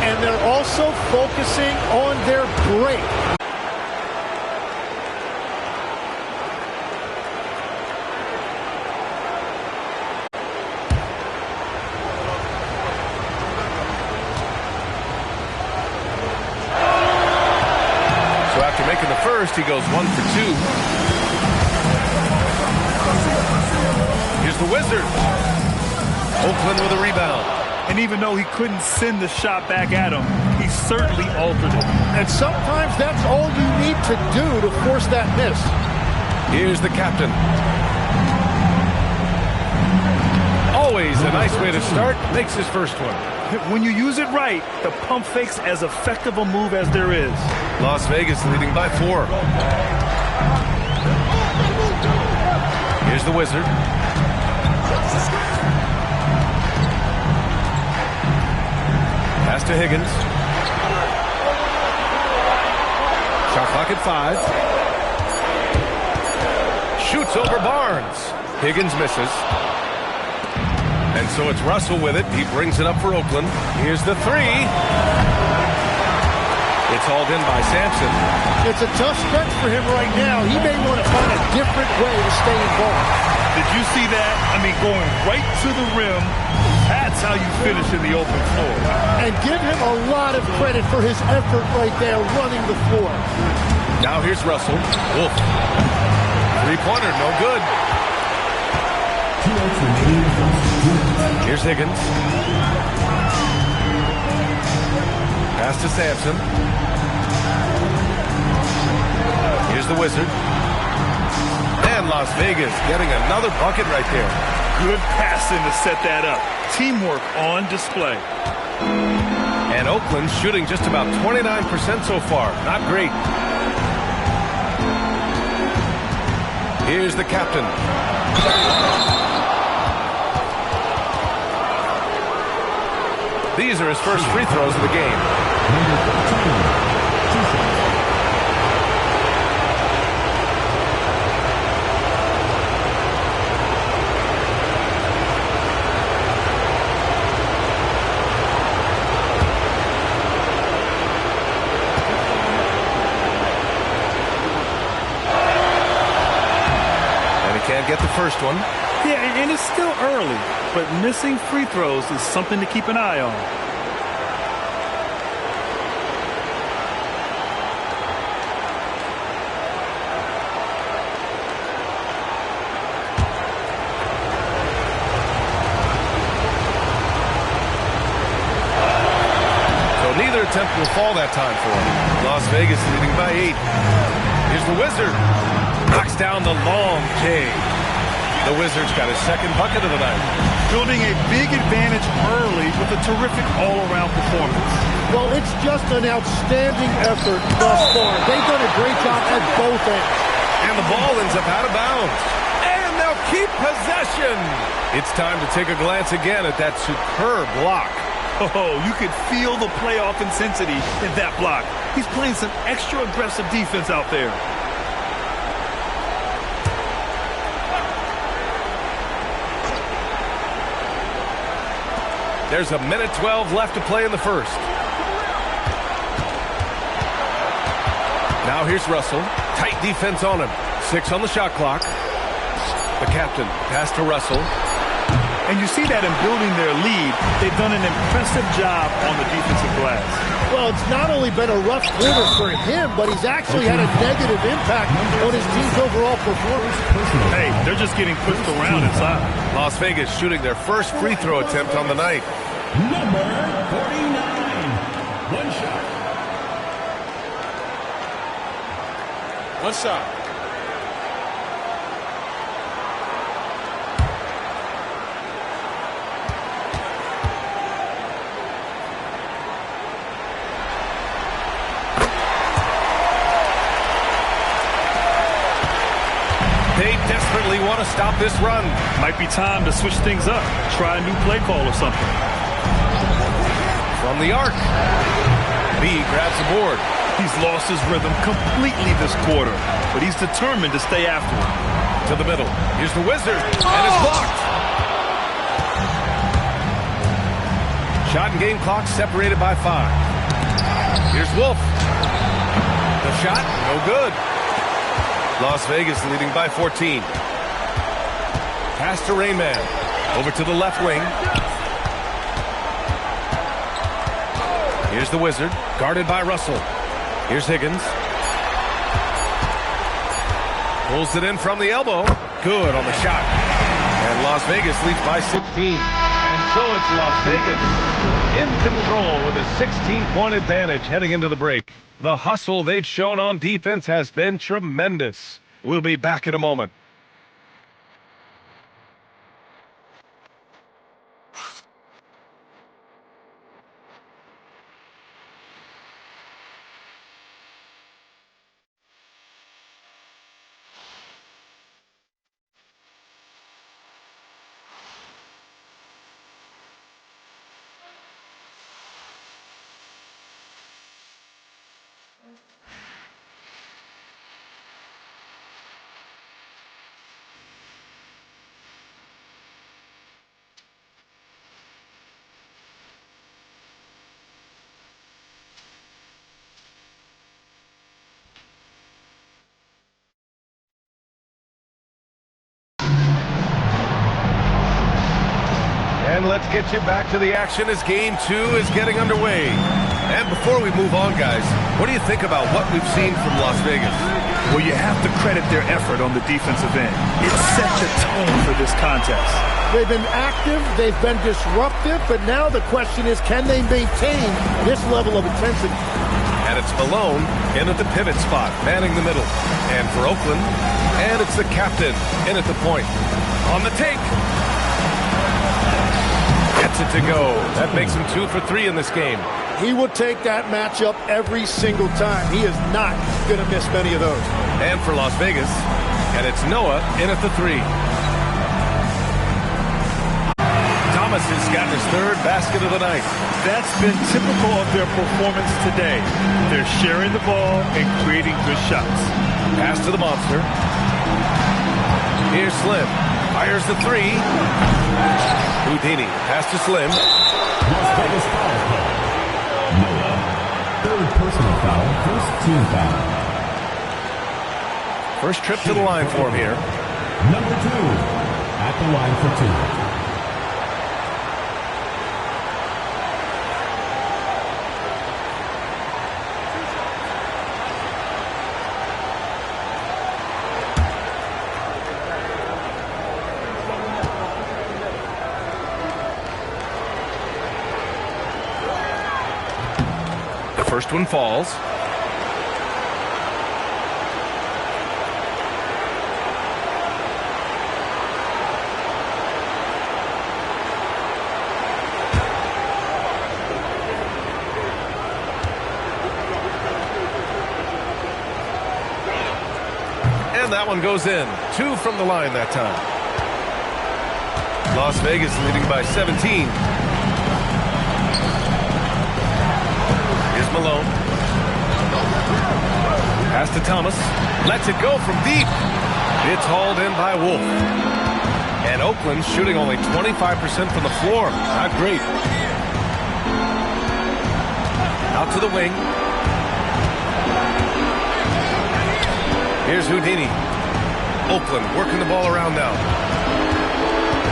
and they're also focusing on their break. So after making the first, he goes 1 for 2. Here's the Wizards. Oakland with a rebound. And even though he couldn't send the shot back at him, he certainly altered it. And sometimes that's all you need to do to force that miss. Here's the captain. Always a nice way to start. Makes his first one. When you use it right, the pump fake's as effective a move as there is. Las Vegas leading by 4. Here's the Wizard. Pass to Higgins. Shot clock at 5. Shoots over Barnes. Higgins misses. And so it's Russell with it. He brings it up for Oakland. Here's the 3. It's hauled in by Sampson. It's a tough stretch for him right now. He may want to find a different way to stay involved. Did you see that? I mean, going right to the rim. That's how you finish in the open floor. And give him a lot of credit for his effort right there running the floor. Now here's Russell. Wolf. Three-pointer, no good. Here's Higgins. Pass to Sampson. Here's the Wizard. And Las Vegas getting another bucket right there. Good passing to set that up. Teamwork on display. And Oakland shooting just about 29% so far. Not great. Here's the captain. These are his first free throws of the game. Can't get the first one. Yeah, and it's still early, but missing free throws is something to keep an eye on. So neither attempt will fall that time for him. Las Vegas leading by 8. Here's the Wizard. Knocks down the long K. The Wizards got his second bucket of the night. Building a big advantage early with a terrific all-around performance. Well, it's just an outstanding effort thus far. They've done a great job at both ends. And the ball ends up out of bounds. And they'll keep possession. It's time to take a glance again at that superb block. Oh, you could feel the playoff intensity in that block. He's playing some extra aggressive defense out there. There's a minute 12 left to play in the first. Now here's Russell. Tight defense on him. 6 on the shot clock. The captain pass to Russell. And you see that in building their lead, they've done an impressive job on the defensive glass. Well, it's not only been a rough quarter for him, but he's actually had a negative impact on his team's overall performance. Hey, they're just getting pushed around inside. Las Vegas shooting their first free throw attempt on the night. Number 49. One shot. One shot. They desperately want to stop this run. Might be time to switch things up. Try a new play call or something. From the arc. B grabs the board. He's lost his rhythm completely this quarter, but he's determined to stay after it. To the middle. Here's the Wizard. And it's blocked. Shot and game clock separated by 5. Here's Wolf. The shot, no good. Las Vegas leading by 14. Pass to Rain Man. Over to the left wing. Here's the Wizard, guarded by Russell. Here's Higgins. Pulls it in from the elbow. Good on the shot. And Las Vegas leads by 16. And so it's Las Vegas in control with a 16-point advantage heading into the break. The hustle they've shown on defense has been tremendous. We'll be back in a moment. And let's get you back to the action as Game 2 is getting underway. And before we move on, guys, what do you think about what we've seen from Las Vegas? Well, you have to credit their effort on the defensive end. It set the tone for this contest. They've been active, they've been disruptive, but now the question is, can they maintain this level of intensity? And it's Malone in at the pivot spot, manning the middle. And for Oakland, and it's the captain in at the point. On the take. Gets it to go. That makes him 2 for 3 in this game. He will take that matchup every single time. He is not going to miss many of those. And for Las Vegas, and it's Noah in at the 3. Thomas has got his 3rd basket of the night. That's been typical of their performance today. They're sharing the ball and creating good shots. Pass to the monster. Here's Slim. Fires the 3. Houdini. Pass to Slim. Las Vegas foul call. Noah. 3rd personal foul. 1st team foul. First trip to the line for him here. Number 2. At the line for 2. First one falls. And that one goes in. 2 from the line that time. Las Vegas leading by 17. Malone. Pass to Thomas. Lets it go from deep. It's hauled in by Wolf. And Oakland shooting only 25% from the floor. Not great. Out to the wing. Here's Houdini. Oakland working the ball around now.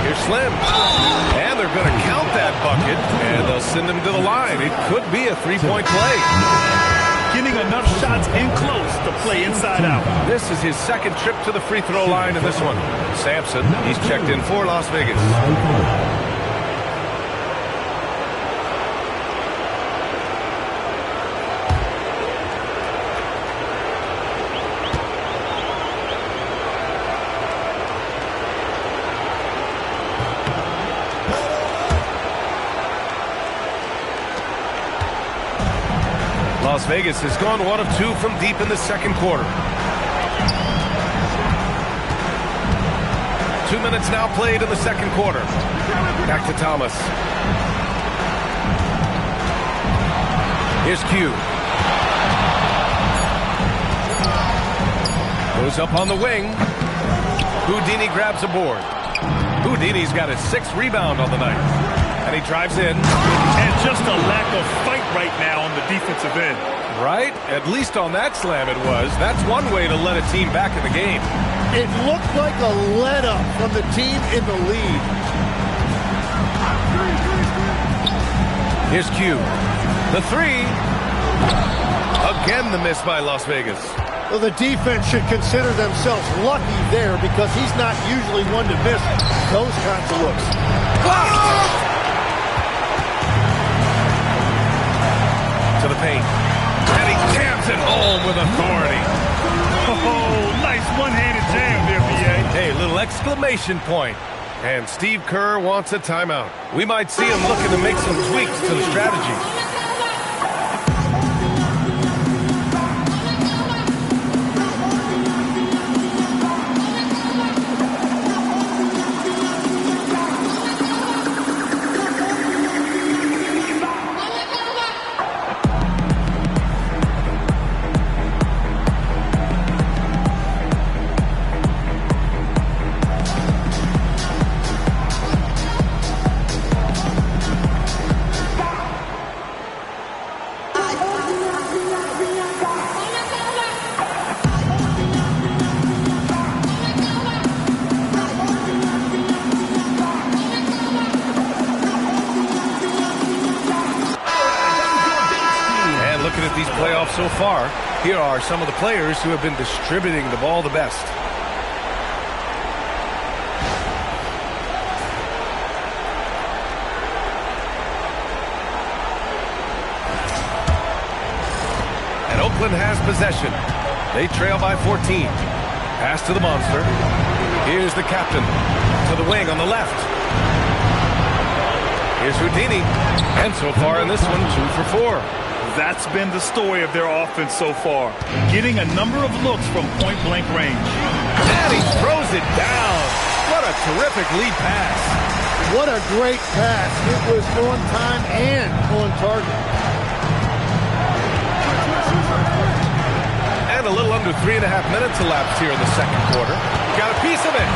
Here's Slim. And they're going to count that bucket, and they'll send him to the line. It could be a 3-point play. Getting enough shots in close to play inside out. This is his 2nd trip to the free throw line in this one. Sampson, he's checked in for Las Vegas. Las Vegas has gone 1 of 2 from deep in the 2nd quarter. 2 minutes now played in the 2nd quarter. Back to Thomas. Here's Q. Goes up on the wing. Houdini grabs a board. Houdini's got his 6th rebound on the night. And he drives in. And just a lack of fight right now on the defensive end. Right? At least on that slam it was. That's one way to let a team back in the game. It looked like a let-up from the team in the lead. Here's Q. The three. Again, the miss by Las Vegas. Well, the defense should consider themselves lucky there because he's not usually one to miss those kinds of looks. To the paint. And he jams it home with authority. Oh, nice one-handed jam there, BA. Hey, little exclamation point. And Steve Kerr wants a timeout. We might see him looking to make some tweaks to the strategy. So far, here are some of the players who have been distributing the ball the best. And Oakland has possession. They trail by 14. Pass to the monster. Here's the captain to the wing on the left. Here's Houdini. And so far in this one, 2 for 4. That's been the story of their offense so far. Getting a number of looks from point-blank range. And he throws it down. What a terrific lead pass. What a great pass. It was on time and on target. And a little under 3.5 minutes elapsed here in the second quarter. Got a piece of it.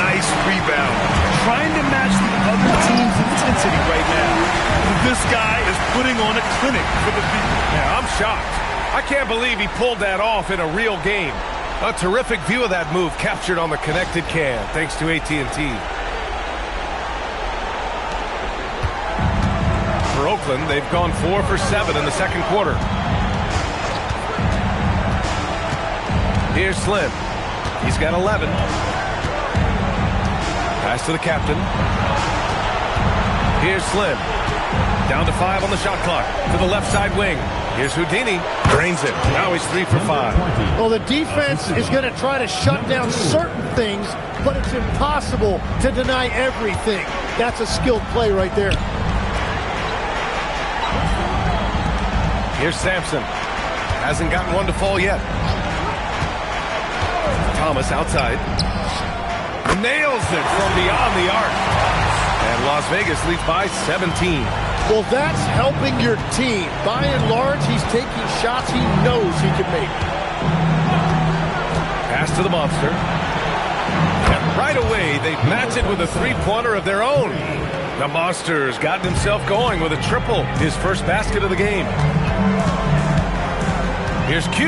Nice rebound. Trying to match the other team's intensity right now. This guy is putting on a clinic for the people. Yeah, I'm shocked. I can't believe he pulled that off in a real game. A terrific view of that move captured on the connected cam, thanks to AT&T. For Oakland, they've gone 4 for 7 in the second quarter. Here's Slim. He's got 11. Pass to the captain. Here's Slim. Down to 5 on the shot clock. To the left side wing. Here's Houdini. Drains it. Now he's 3 for 5. Well, the defense is going to try to shut down certain things, but it's impossible to deny everything. That's a skilled play right there. Here's Sampson. Hasn't gotten one to fall yet. Thomas outside. Nails it from beyond the arc. And Las Vegas leads by 17. Well, that's helping your team. By and large, he's taking shots he knows he can make. Pass to the monster. And right away, they match it with a three-pointer of their own. The monster's gotten himself going with a triple, his first basket of the game. Here's Q.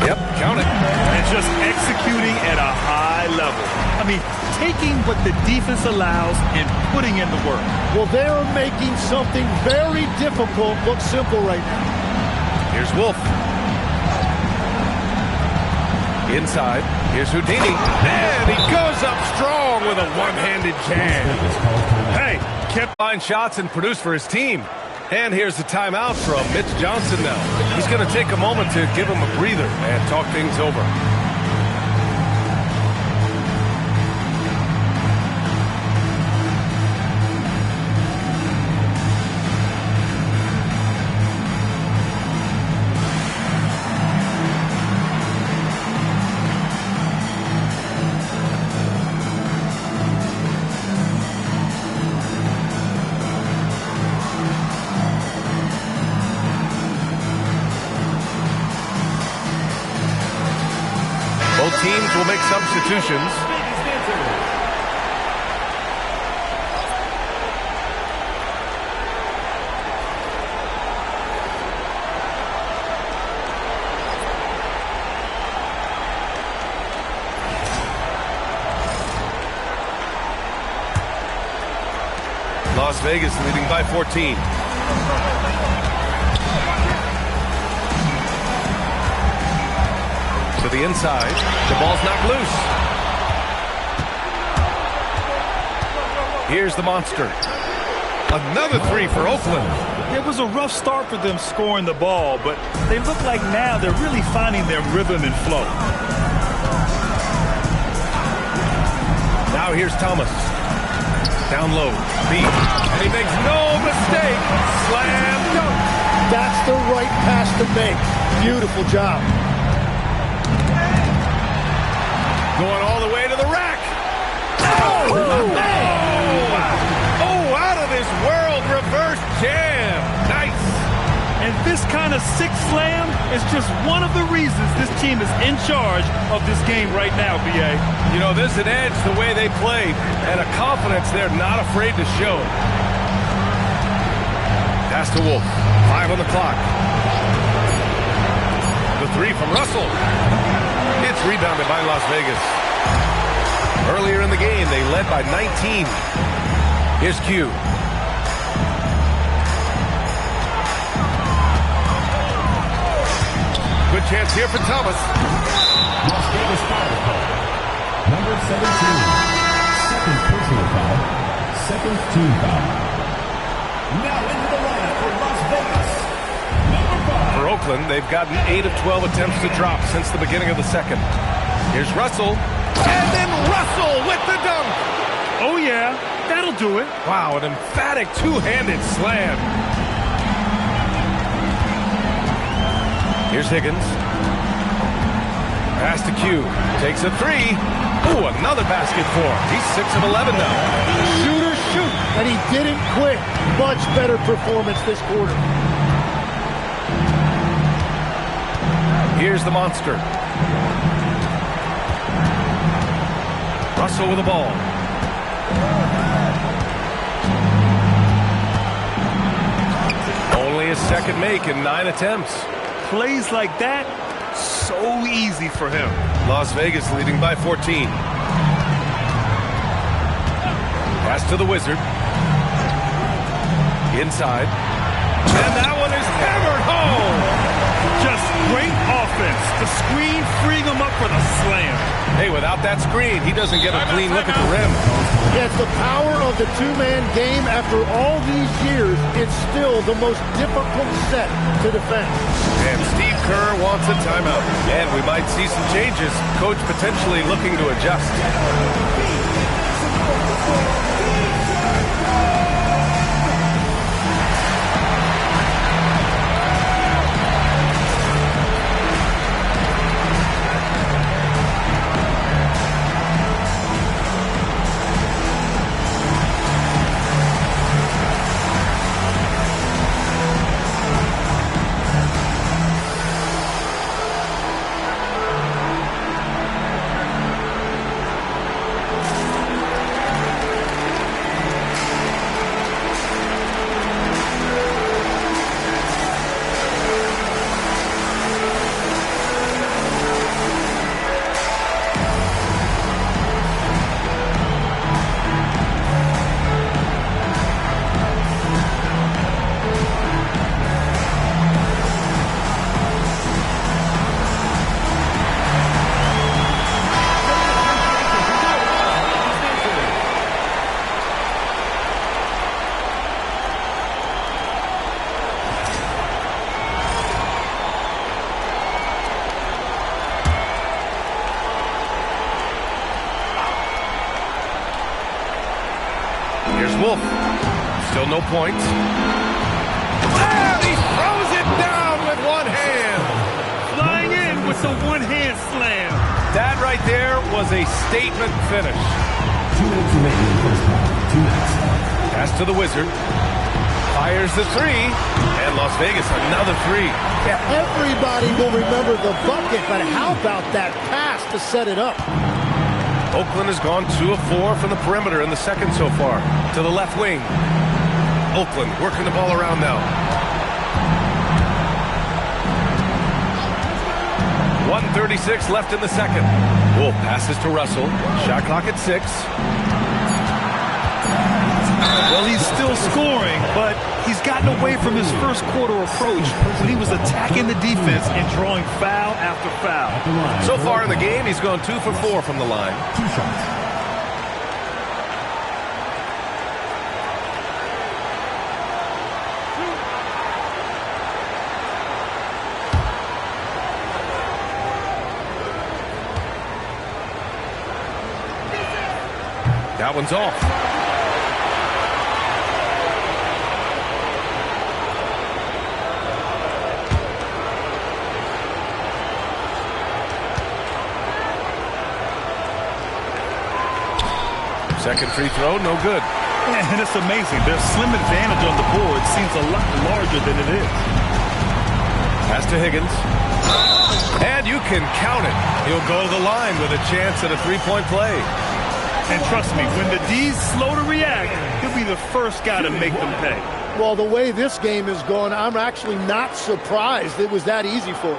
Yep, count it. And just executing at a high level. I mean, taking what the defense allows and putting in the work. Well, they're making something very difficult look simple right now. Here's Wolf. Inside. Here's Houdini. And he goes up strong with a one-handed jam. Hey, kept line shots and produced for his team. And here's the timeout from Mitch Johnson now. He's going to take a moment to give him a breather and talk things over. Both teams will make substitutions. Las Vegas leading by 14. To the inside. The ball's knocked loose. Here's the monster. Another three for Oakland. It was a rough start for them scoring the ball, but they look like now they're really finding their rhythm and flow. Now here's Thomas. Down low. Beat. And he makes no mistake. Slam dunk. That's the right pass to make. Beautiful job. Going all the way to the rack. Oh, man. Oh, out of this world reverse jam. Nice. And this kind of sick slam is just one of the reasons this team is in charge of this game right now, BA. You know, there's an edge the way they play and a confidence they're not afraid to show. Pass to Wolf. 5 on the clock. The three from Russell. It's rebounded by Las Vegas. Earlier in the game, they led by 19. Here's Q. Good chance here for Thomas. Las Vegas foul call. Number 17. Second personal foul. Second team foul. Now into the lineup for Las Vegas. Number 5. For Oakland, they've gotten 8 of 12 attempts to drop since the beginning of the second. Here's Russell. And then Russell with the dunk. Oh, yeah. That'll do it. Wow, an emphatic two-handed slam. Here's Higgins. Pass to Q. Takes a three. Ooh, another basket for him. He's 6 of 11 now. Shooter, shoot. And he didn't quit. Much better performance this quarter. Here's the monster. Russell with the ball. Only his second make in 9 attempts. Plays like that, so easy for him. Las Vegas leading by 14. Pass to the Wizard. Inside. And that one is hammered home. Just great offense. The screen freeing him up for the slam. Hey, without that screen, he doesn't get a clean look at the rim. Yeah, it's the power of the two-man game. After all these years, it's still the most difficult set to defend. And Steve Kerr wants a timeout. And we might see some changes. Coach potentially looking to adjust. Wolf. Still no points. And he throws it down with one hand. Flying in with the one-hand slam. That right there was a statement finish. 2 minutes remaining in the first half. 2 minutes. Pass to the Wizard. Fires the three. And Las Vegas, another three. Yeah, everybody will remember the bucket, but how about that pass to set it up? Oakland has gone 2 of 4 from the perimeter in the second so far. To the left wing. Oakland working the ball around now. 1:36 left in the second. Wolf passes to Russell. Shot clock at 6. Well, he's still scoring, but he's gotten away from his first quarter approach when he was attacking the defense and drawing foul after foul. So far in the game, he's gone 2 for 4 from the line. 2 shots. That one's off. Second free throw, no good. Yeah, and it's amazing. Their slim advantage on the board seems a lot larger than it is. Pass to Higgins. And you can count it. He'll go to the line with a chance at a three-point play. And trust me, when the D's slow to react, he'll be the first guy to make them pay. Well, the way this game is going, I'm actually not surprised it was that easy for him.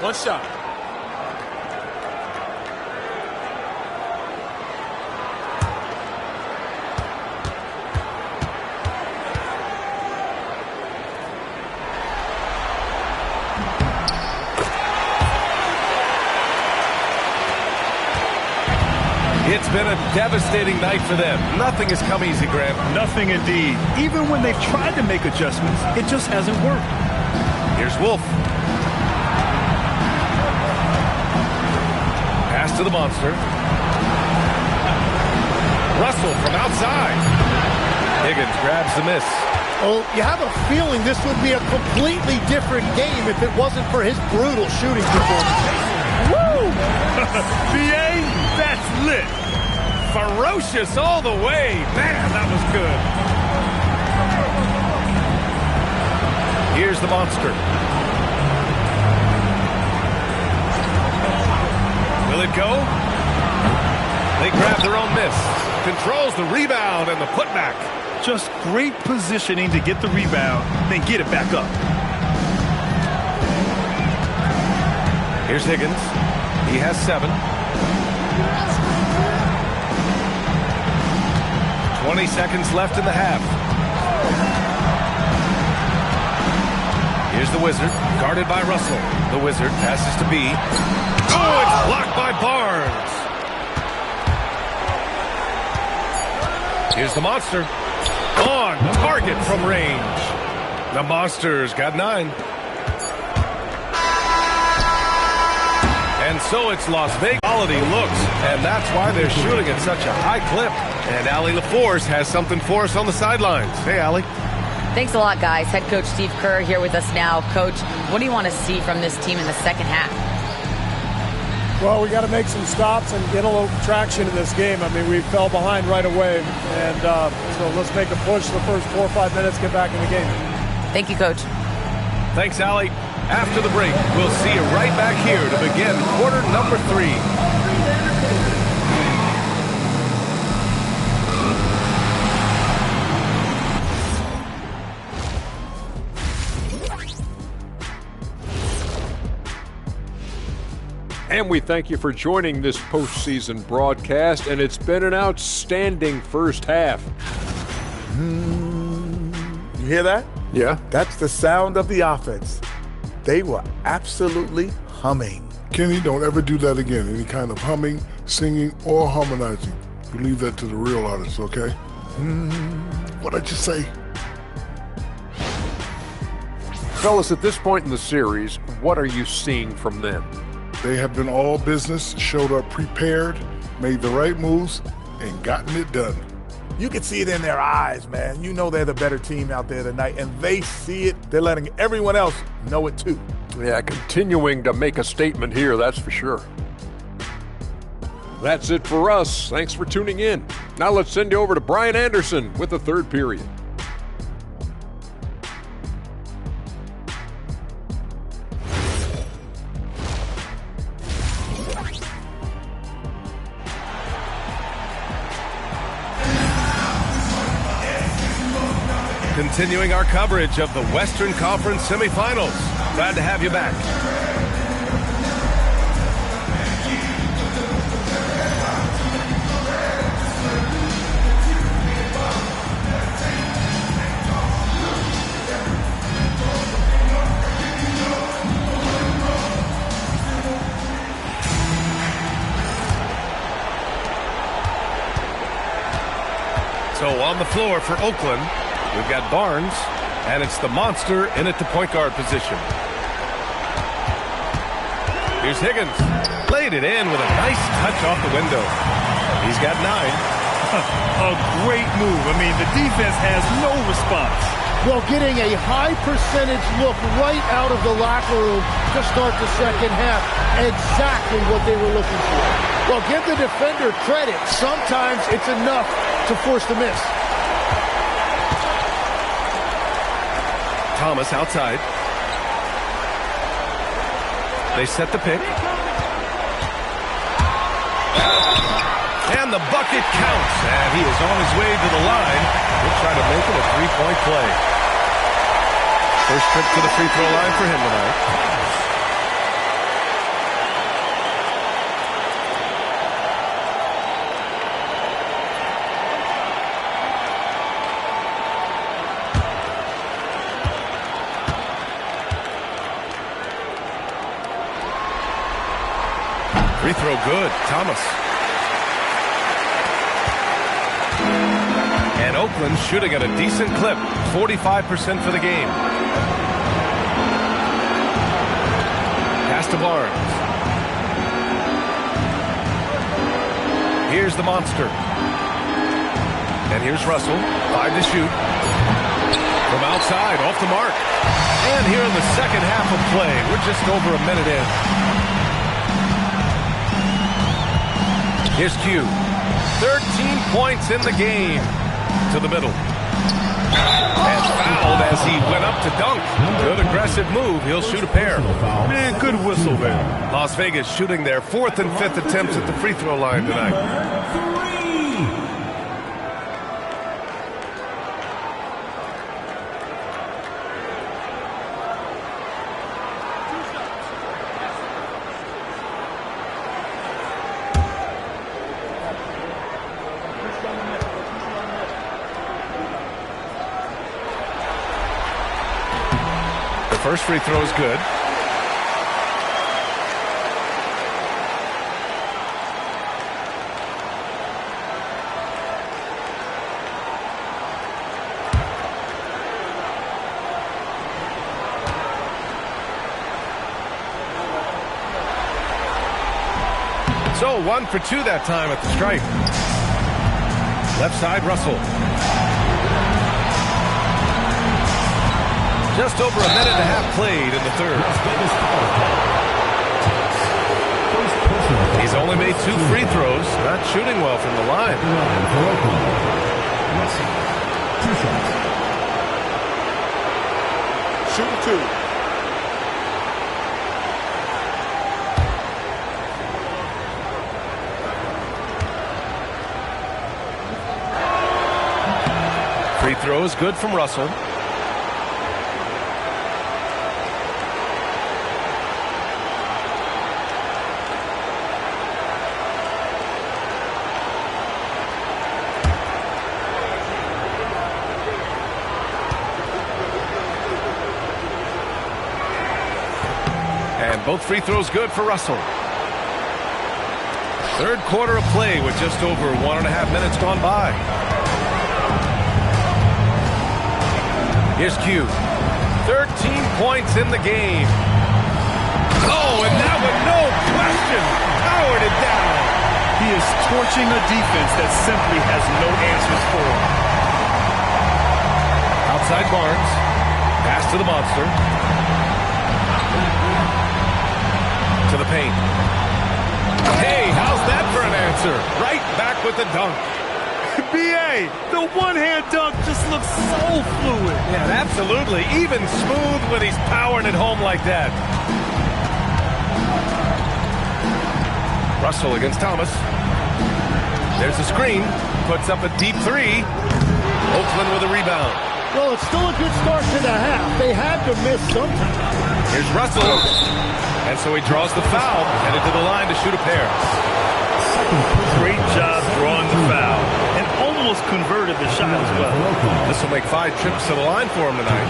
One shot. It's been a devastating night for them. Nothing has come easy, Graham. Nothing indeed. Even when they've tried to make adjustments, it just hasn't worked. Here's Wolf. Pass to the monster. Russell from outside. Higgins grabs the miss. Oh, you have a feeling this would be a completely different game if it wasn't for his brutal shooting performance. Woo! BA, that's lit. Ferocious all the way. Man, that was good. Here's the monster. Will it go? They grab their own miss. Controls the rebound and the putback. Just great positioning to get the rebound, then get it back up. Here's Higgins. He has 7. 20 seconds left in the half. Here's the Wizard, guarded by Russell. The Wizard passes to B. Oh, it's blocked by Barnes. Here's the monster. On target from range. The Monsters got 9. And so it's Las Vegas. Quality looks, and that's why they're shooting at such a high clip. And Allie LaForce has something for us on the sidelines. Hey, Allie. Thanks a lot, guys. Head coach Steve Kerr here with us now. Coach, what do you want to see from this team in the second half? Well, we got to make some stops and get a little traction in this game. I mean, we fell behind right away, and so let's make a push the first 4 or 5 minutes, get back in the game. Thank you, Coach. Thanks, Allie. After the break, we'll see you right back here to begin quarter number 3. And we thank you for joining this postseason broadcast, and it's been an outstanding first half. You hear that? Yeah. That's the sound of the offense. They were absolutely humming. Kenny, don't ever do that again. Any kind of humming, singing, or harmonizing. You leave that to the real artists, okay? What did you say? Fellas, at this point in the series, what are you seeing from them? They have been all business, showed up prepared, made the right moves, and gotten it done. You can see it in their eyes, man. You know they're the better team out there tonight, and they see it. They're letting everyone else know it too. Yeah, continuing to make a statement here, that's for sure. That's it for us. Thanks for tuning in. Now let's send you over to Brian Anderson with the third period. Continuing our coverage of the Western Conference semifinals. Glad to have you back. On the floor for Oakland, we've got Barnes, and it's the monster in at the point guard position. Here's Higgins. Laid it in with a nice touch off the window. He's got 9. A great move. I mean, the defense has no response. Well, getting a high percentage look right out of the locker room to start the second half. Exactly what they were looking for. Well, give the defender credit. Sometimes it's enough to force the miss. Thomas outside. They set the pick. And the bucket counts. And he is on his way to the line. He'll try to make it a 3-point play. First trip to the free throw line for him tonight. Free throw good. Thomas. And Oakland shooting at a decent clip. 45% for the game. Pass to Barnes. Here's the monster. And here's Russell. 5 to shoot. From outside, off the mark. And here in the second half of play, we're just over a minute in. Here's Q. 13 points in the game. To the middle. And fouled as he went up to dunk. Good aggressive move. He'll shoot a pair. Man, good whistle there. Las Vegas shooting their 4th and 5th attempts at the free throw line tonight. First free throw is good. So 1 for 2 that time at the stripe. Left side, Russell. Just over a minute and a half played in the third. He's only made 2 free throws, not shooting well from the line. 2 shoot 2. Free throw is good from Russell. Both free throws good for Russell. Third quarter of play with just over 1.5 minutes gone by. Here's Q. 13 points in the game. Oh, and that one, no question, powered it down. He is torching a defense that simply has no answers for him. Outside Barnes. Pass to the monster. To the paint. Hey, how's that for an answer? Right back with the dunk. BA, the one-hand dunk just looks so fluid. Yeah, absolutely. Even smooth when he's powering it home like that. Russell against Thomas. There's a screen. Puts up a deep 3. Oakland with a rebound. Well, it's still a good start to the half. They had to miss sometime. Here's Russell. And so he draws the foul, headed to the line to shoot a pair. Great job drawing the foul, and almost converted the shot as well. This will make 5 trips to the line for him tonight.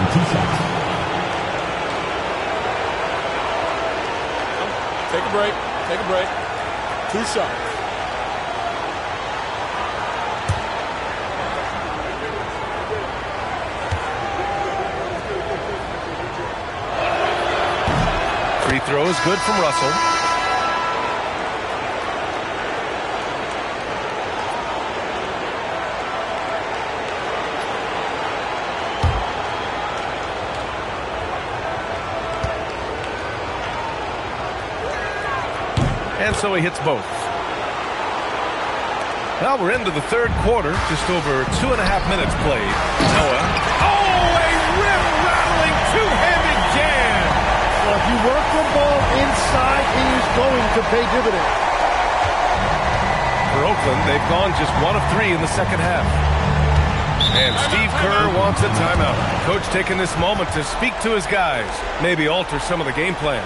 Take a break. Take a break. 2 shots. Free throw is good from Russell. And so he hits both. Now we're into the third quarter, just over 2.5 minutes played. Noah. Oh, a rim-rattling two-handed jam! Well, if you work the ball inside, it is going to pay dividends. For Oakland, they've gone just 1 of 3 in the second half. And Steve Kerr wants a timeout. Coach taking this moment to speak to his guys, maybe alter some of the game plan.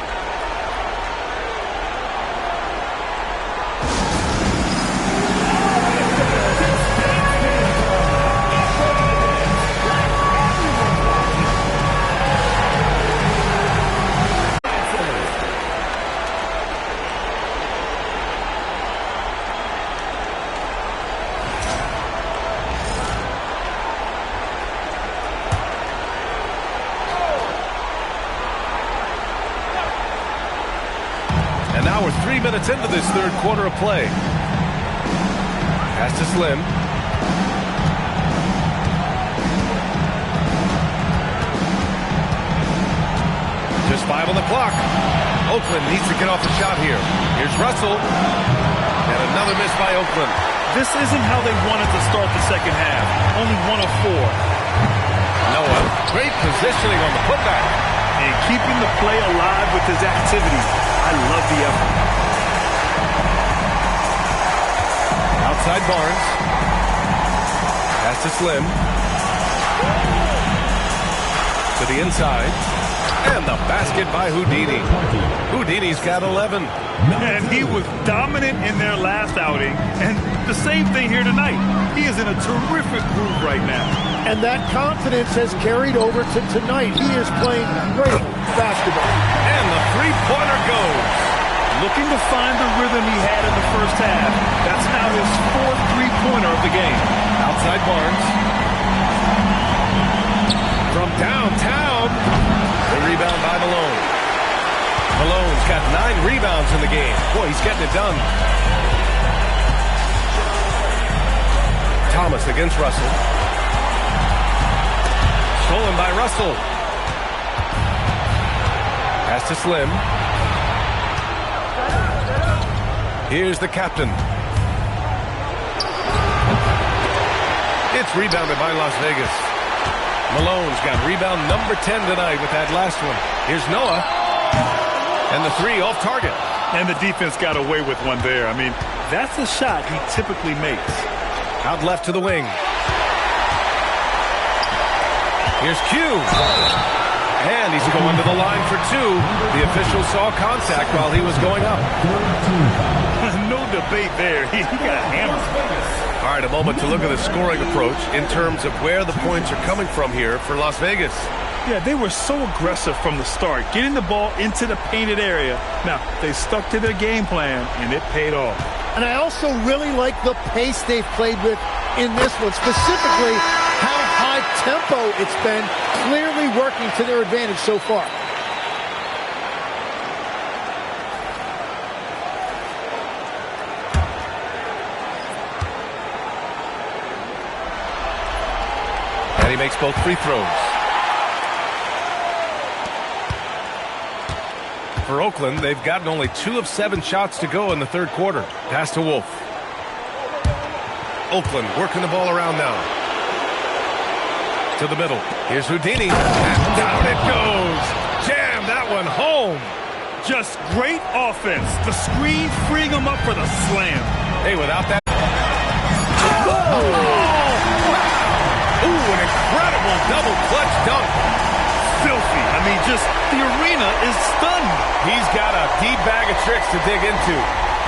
And now we're 3 minutes into this third quarter of play. Pass to Slim. Just 5 on the clock. Oakland needs to get off the shot here. Here's Russell. And another miss by Oakland. This isn't how they wanted to start the second half. Only 1 of 4. Noah, great positioning on the putback. And keeping the play alive with his activity. I love the effort. Outside Barnes. Pass to Slim. To the inside. And the basket by Houdini. Houdini's got 11. And he was dominant in their last outing. And the same thing here tonight. He is in a terrific groove right now. And that confidence has carried over to tonight. He is playing great basketball. And the three-pointer goes. Looking to find the rhythm he had in the first half. That's now his 4th three-pointer of the game. Outside Barnes. From downtown. The rebound by Malone. Malone's got 9 rebounds in the game. Boy, he's getting it done. Thomas against Russell. Stolen by Russell. Pass to Slim. Here's the captain. It's rebounded by Las Vegas. Malone's got rebound number 10 tonight with that last one. Here's Noah. And the 3 off target. And the defense got away with one there. I mean, that's a shot he typically makes. Out left to the wing. Here's Q. And he's going to the line for 2. The official saw contact while he was going up. No debate there. He got hammered. All right, a moment to look at the scoring approach in terms of where the points are coming from here for Las Vegas. Yeah, they were so aggressive from the start, getting the ball into the painted area. Now, they stuck to their game plan, and it paid off. And I also really like the pace they've played with in this one, specifically how high tempo it's been, clearly working to their advantage so far. And he makes both free throws. For Oakland, they've gotten only 2 of 7 shots to go in the third quarter. Pass to Wolf. Oakland working the ball around now. To the middle. Here's Houdini. And down it goes. Jam that one home. Just great offense. The screen freeing him up for the slam. Hey, without that. Oh, wow. Ooh, an incredible double clutch dunk. Filthy. I mean, just the arena is stunned. He's got a deep bag of tricks to dig into.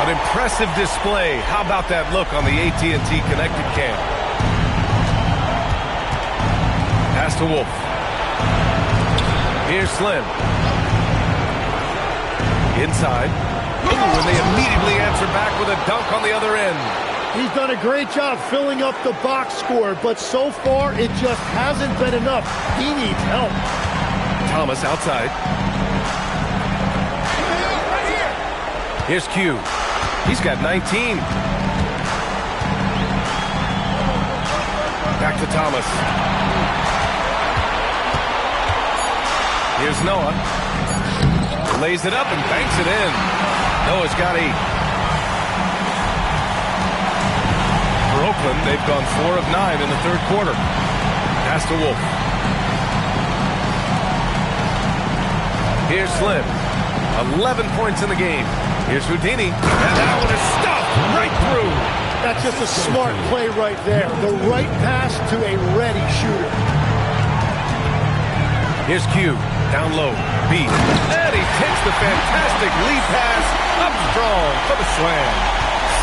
An impressive display. How about that look on the AT&T connected cam? Pass to Wolf. Here's Slim. Inside. Ooh, and they immediately answer back with a dunk on the other end. He's done a great job filling up the box score, but so far it just hasn't been enough. He needs help. Thomas outside. Here's Q. He's got 19. Back to Thomas. Here's Noah. Lays it up and banks it in. Noah's got 8. For Oakland, they've gone 4 of 9 in the third quarter. Pass to Wolf. Here's Slim. 11 points in the game. Here's Houdini. And that one is stuffed right through. That's just a smart play right there. The right pass to a ready shooter. Here's Q. Down low. B. And he takes the fantastic lead pass up strong for the slam.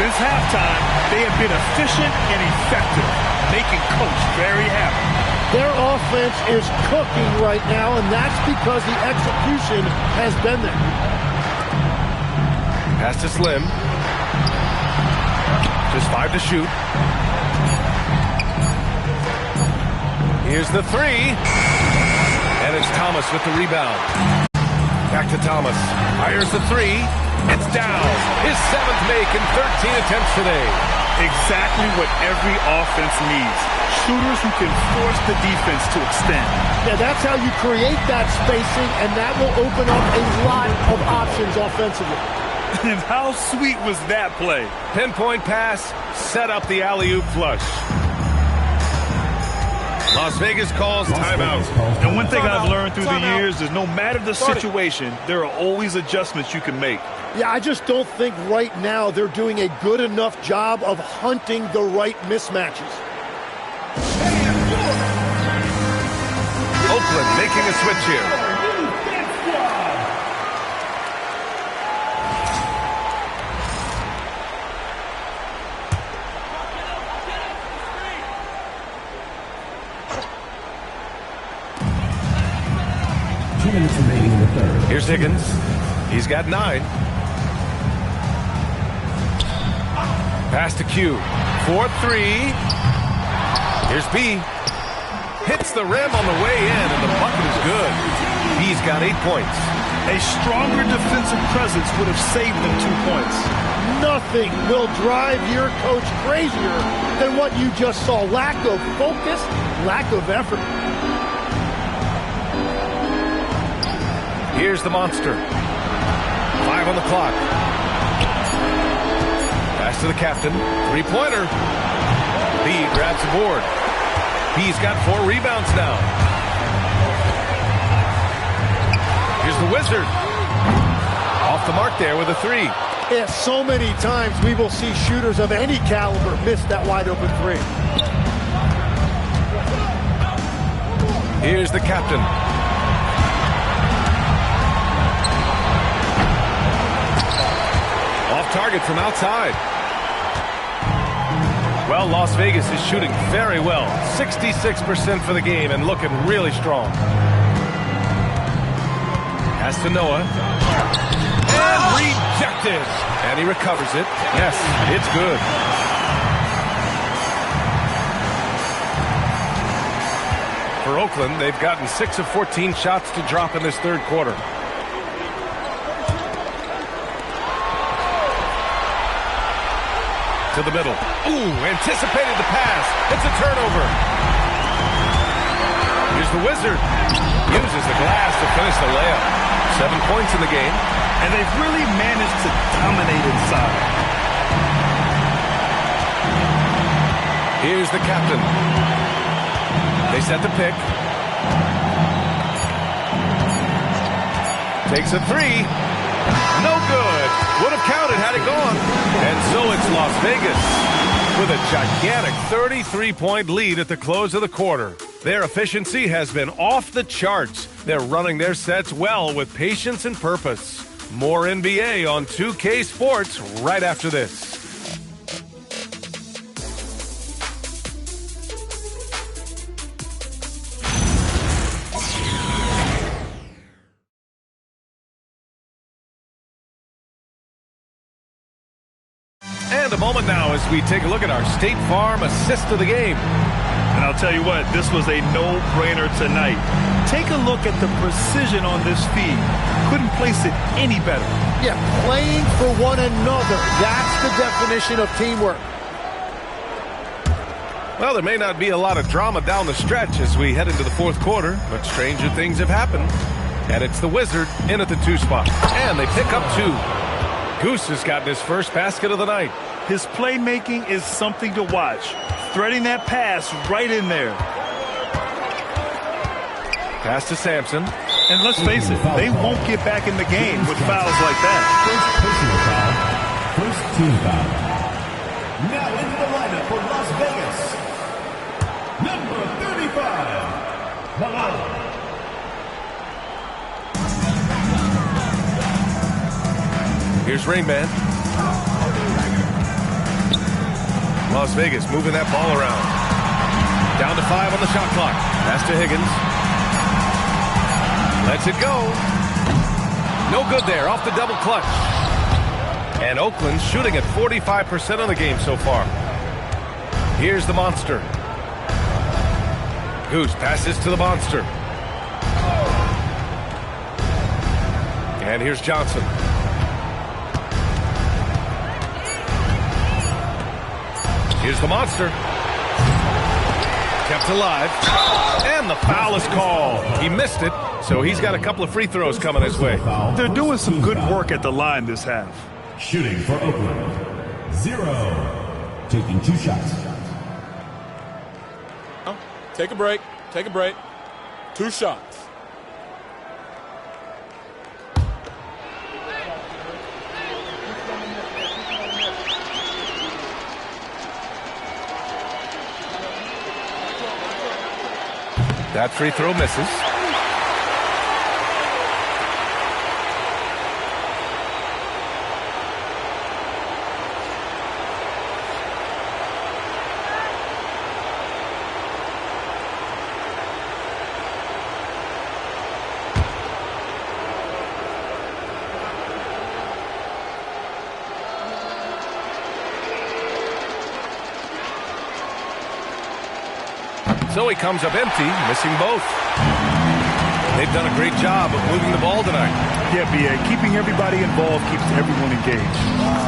Since halftime, they have been efficient and effective, making Coach very happy. Their offense is cooking right now, and that's because the execution has been there. Pass to Slim. Just 5 to shoot. Here's the 3. And it's Thomas with the rebound. Back to Thomas. Fires the 3. It's down. His 7th make in 13 attempts today. Exactly what every offense needs. Shooters who can force the defense to extend. Yeah, that's how you create that spacing, and that will open up a lot of options offensively. And how sweet was that play? Pinpoint pass, set up the alley-oop flush. Las Vegas calls timeout. And one thing I've learned through the years is no matter the situation, there are always adjustments you can make. Yeah, I just don't think right now they're doing a good enough job of hunting the right mismatches. Oakland making a switch here. Here's Higgins. He's got 9. Pass to Q. 4-3. Here's B. Hits the rim on the way in, and the bucket is good. He's got 8 points. A stronger defensive presence would have saved them 2 points. Nothing will drive your coach crazier than what you just saw. Lack of focus, lack of effort. Here's the monster. 5 on the clock. Pass to the captain. 3-pointer. B grabs the board. He's got 4 rebounds now. Here's the Wizard. Off the mark there with a 3. Yeah, so many times we will see shooters of any caliber miss that wide open 3. Here's the captain. Off target from outside. Well, Las Vegas is shooting very well. 66% for the game and looking really strong. Pass to Noah. And rejected. And he recovers it. Yes, it's good. For Oakland, they've gotten 6 of 14 shots to drop in this third quarter. To the middle. Ooh, anticipated the pass. It's a turnover. Here's the Wizard. Uses the glass to finish the layup. 7 points in the game. And they've really managed to dominate inside. Here's the captain. They set the pick. Takes a 3. No good. Would have counted had it gone. And so it's Las Vegas with a gigantic 33-point lead at the close of the quarter. Their efficiency has been off the charts. They're running their sets well with patience and purpose. More NBA on 2K Sports right after this. And a moment now as we take a look at our State Farm assist of the game. And And I'll tell you what, this was a no-brainer tonight. Take a look at the precision on this feed. Couldn't place it any better. Yeah, playing for one another. That's the definition of teamwork. Well, there may not be a lot of drama down the stretch as we head into the fourth quarter, but stranger things have happened. And it's the Wizard in at the 2 spot. And they pick up 2. Goose has gotten his first basket of the night. His playmaking is something to watch. Threading that pass right in there. Pass to Sampson. And let's face it, they won't get back in the game with fouls like that. First personal foul. First team foul. Now into the lineup for Las Vegas. Number 35, Malone. Here's Rain Man. Las Vegas moving that ball around. Down to 5 on the shot clock. Pass to Higgins. Lets it go. No good there. Off the double clutch. And Oakland shooting at 45% of the game so far. Here's the Monster. Goose passes to the Monster. And here's Johnson. Here's the Monster. Kept alive. And the foul is called. He missed it, so he's got a couple of free throws coming his way. They're doing some good work at the line this half. Shooting for Oakland. 0. Taking 2 shots. Take a break. Take a break. 2 shots. That free throw misses. So he comes up empty, missing both. They've done a great job of moving the ball tonight. Yeah, BA, keeping everybody involved keeps everyone engaged.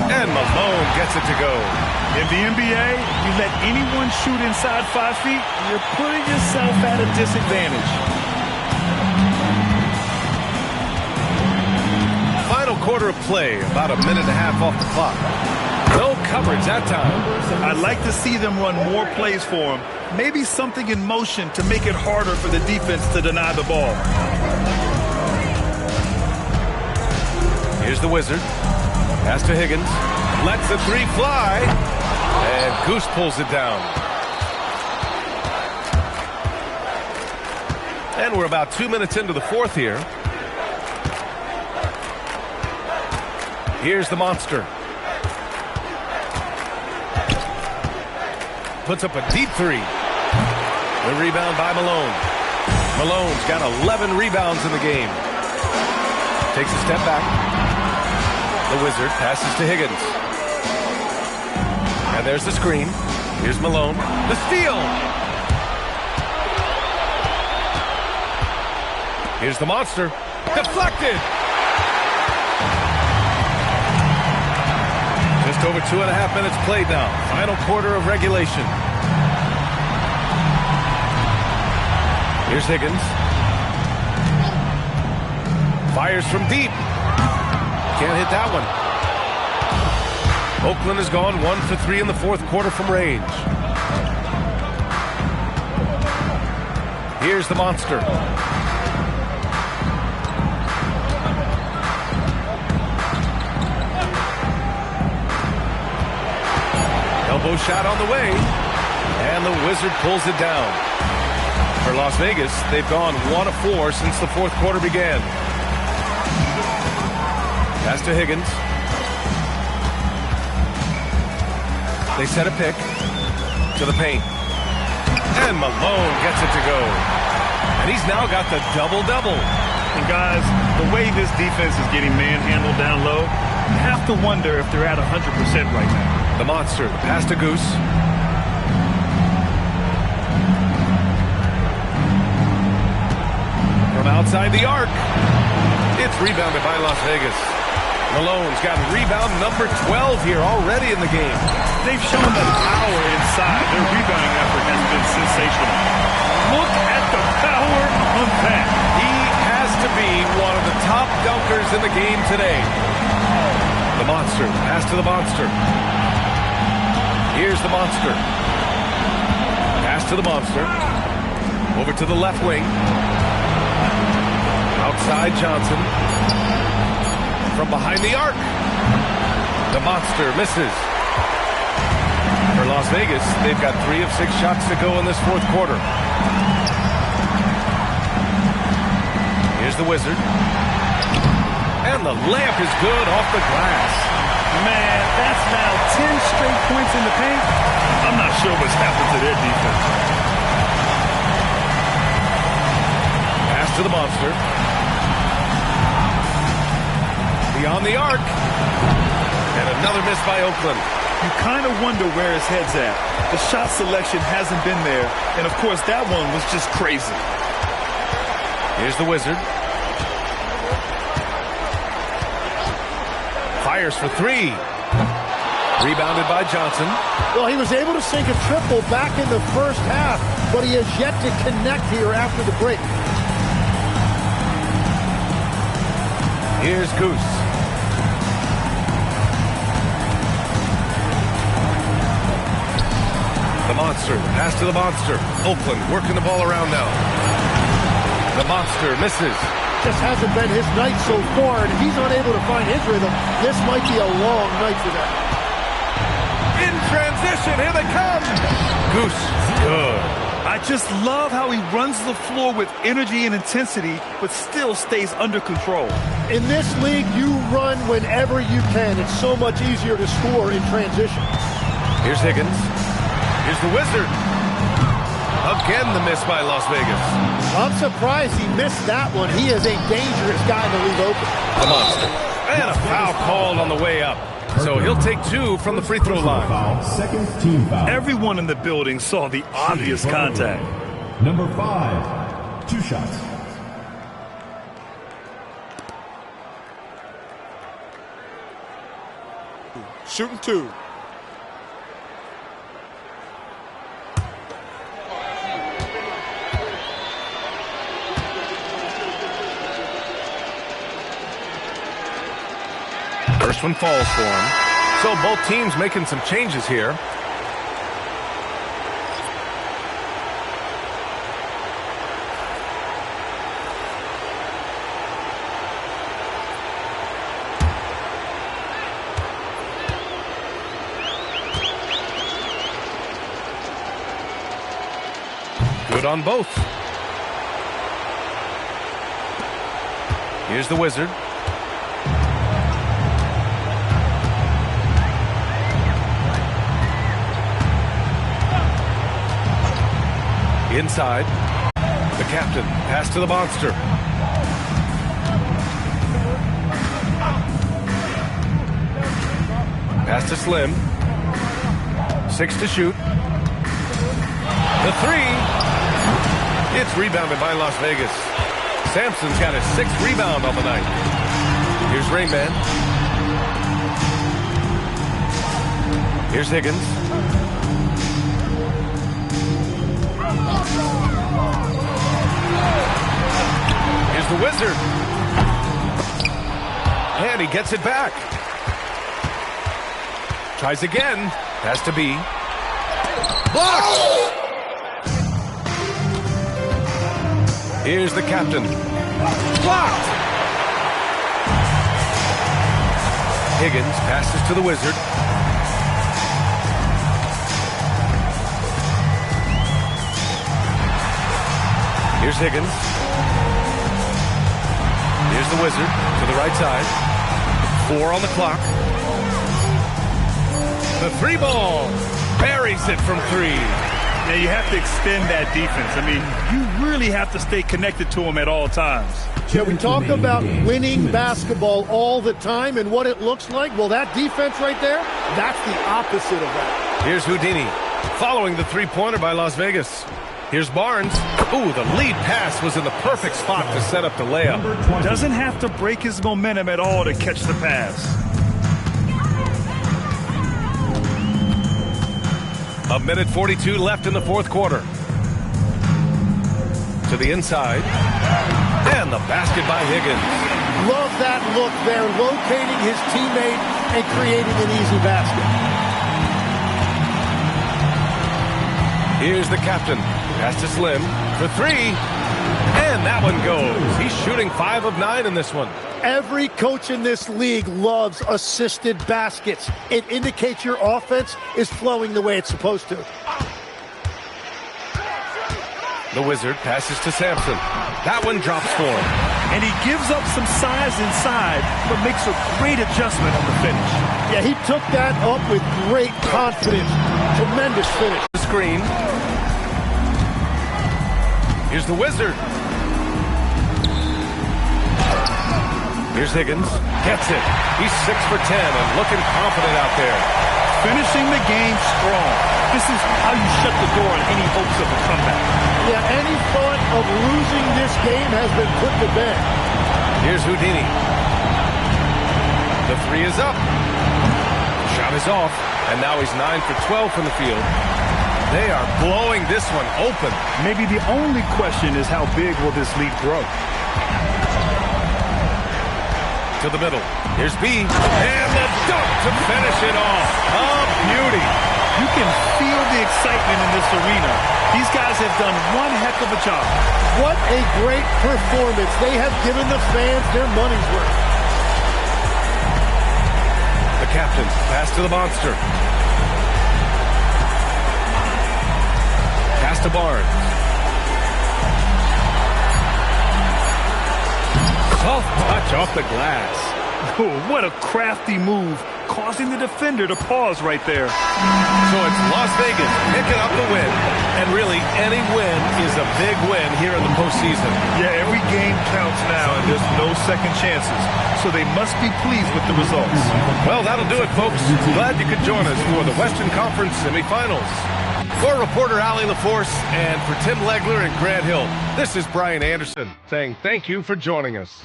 And Malone gets it to go. In the NBA, you let anyone shoot inside 5 feet, you're putting yourself at a disadvantage. Final quarter of play, about a minute and a half off the clock. No coverage that time. I'd like to see them run more plays for him. Maybe something in motion to make it harder for the defense to deny the ball. Here's the Wizard. Pass to Higgins. Lets the 3 fly. And Goose pulls it down. And we're about 2 minutes into the fourth here. Here's the Monster. Puts up a deep 3. The rebound by Malone. Malone's got 11 rebounds in the game. Takes a step back. The Wizard passes to Higgins. And there's the screen. Here's Malone. The steal. Here's the Monster. Deflected. Just over 2.5 minutes played now. Final quarter of regulation. Here's Higgins. Fires from deep. Can't hit that one. Oakland has gone 1 for 3 in the fourth quarter from range. Here's the Monster. Elbow shot on the way. And the Wizard pulls it down. For Las Vegas, they've gone 1 of 4 since the fourth quarter began. Pass to Higgins. They set a pick to the paint. And Malone gets it to go. And he's now got the double-double. And guys, the way this defense is getting manhandled down low, you have to wonder if they're at 100% right now. The Monster, the pass to Goose. Outside the arc. It's rebounded by Las Vegas. Malone's got rebound number 12 here already in the game. They've shown that power inside. Their rebounding effort has been sensational. Look at the power of that. He has to be one of the top dunkers in the game today. The monster. Pass to the monster. Here's the monster. Pass to the monster. Over to the left wing. Outside Johnson. From behind the arc. The monster misses. For Las Vegas, they've got 3 of 6 shots to go in this fourth quarter. Here's the Wizard. And the layup is good off the glass. Man, that's now 10 straight points in the paint. I'm not sure what's happened to their defense. Pass to the monster. Beyond the arc. And another miss by Oakland. You kind of wonder where his head's at. The shot selection hasn't been there. And, of course, that one was just crazy. Here's the Wizard. Fires for 3. Rebounded by Johnson. Well, he was able to sink a triple back in the first half, but he has yet to connect here after the break. Here's Goose. The monster. Pass to the monster. Oakland working the ball around now. The monster misses. Just hasn't been his night so far, and if he's unable to find his rhythm, this might be a long night for them. In transition, here they come. Goose, good. I just love how he runs the floor with energy and intensity, but still stays under control. In this league, you run whenever you can. It's so much easier to score in transition. Here's Higgins. Here's the Wizard. Again, the miss by Las Vegas. I'm surprised he missed that one. He is a dangerous guy to leave open. The monster. And a foul called on the way up. So he'll take 2 from the free throw line. Second team foul. Everyone in the building saw the obvious contact. Number 5, 2 shots. Shooting 2. First one falls for him. So both teams making some changes here. Good on both. Here's the Wizard. Inside. The captain. Pass to the monster. Pass to Slim. 6 to shoot. The 3. It's rebounded by Las Vegas. Sampson's got his 6th rebound on the night. Here's Rayman. Here's Higgins. Here's the Wizard. And he gets it back. Tries again. Has to be. Blocked! Here's the captain. Blocked! Higgins passes to the Wizard. Here's Higgins. Here's the Wizard to the right side. 4 on the clock. The 3 ball. Buries it from 3. Yeah, you have to extend that defense. I mean, you really have to stay connected to him at all times. Yeah, we talk about winning basketball all the time and what it looks like. Well, that defense right there, that's the opposite of that. Here's Houdini following the 3-pointer by Las Vegas. Here's Barnes. Ooh, the lead pass was in the perfect spot to set up the layup. Doesn't have to break his momentum at all to catch the pass. A minute 42 left in the fourth quarter. To the inside. And the basket by Higgins. Love that look there, locating his teammate and creating an easy basket. Here's the captain. Pass to Slim for three. And that one goes. He's shooting 5 of 9 in this one. Every coach in this league loves assisted baskets. It indicates your offense is flowing the way it's supposed to. The Wizard passes to Sampson. That one drops for him. And he gives up some size inside, but makes a great adjustment on the finish. Yeah, he took that up with great confidence. Tremendous finish. The screen. Here's the Wizard. Here's Higgins. Gets it. He's 6 for 10 and looking confident out there. Finishing the game strong. This is how you shut the door on any hopes of a comeback. Yeah, any thought of losing this game has been put to bed. Here's Houdini. The three is up. The shot is off, and now he's 9 for 12 from the field. They are blowing this one open. Maybe the only question is how big will this lead grow? To the middle. Here's B. And the dunk to finish it off. A beauty. You can feel the excitement in this arena. These guys have done one heck of a job. What a great performance. They have given the fans their money's worth. The captain. Pass to the monster. Pass to Barnes. Soft touch off the glass. Oh, what a crafty move, causing the defender to pause right there. So it's Las Vegas picking up the win. And really, any win is a big win here in the postseason. Yeah, every game counts now, and there's no second chances. So they must be pleased with the results. Well, that'll do it, folks. Glad you could join us for the Western Conference semifinals. For reporter Allie LaForce and for Tim Legler and Grant Hill, this is Brian Anderson saying thank you for joining us.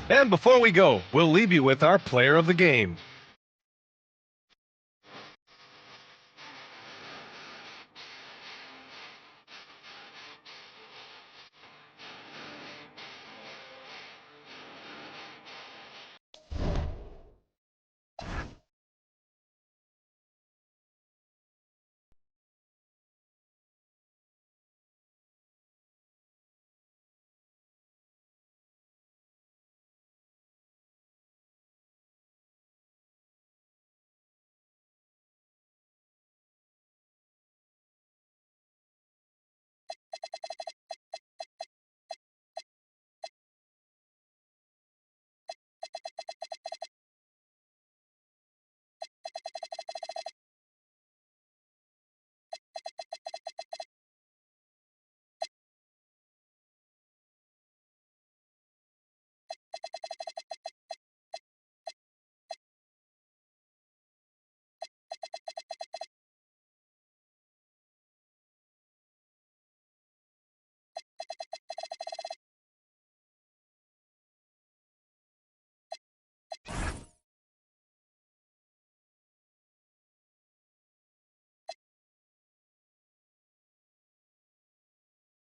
And before we go, we'll leave you with our player of the game.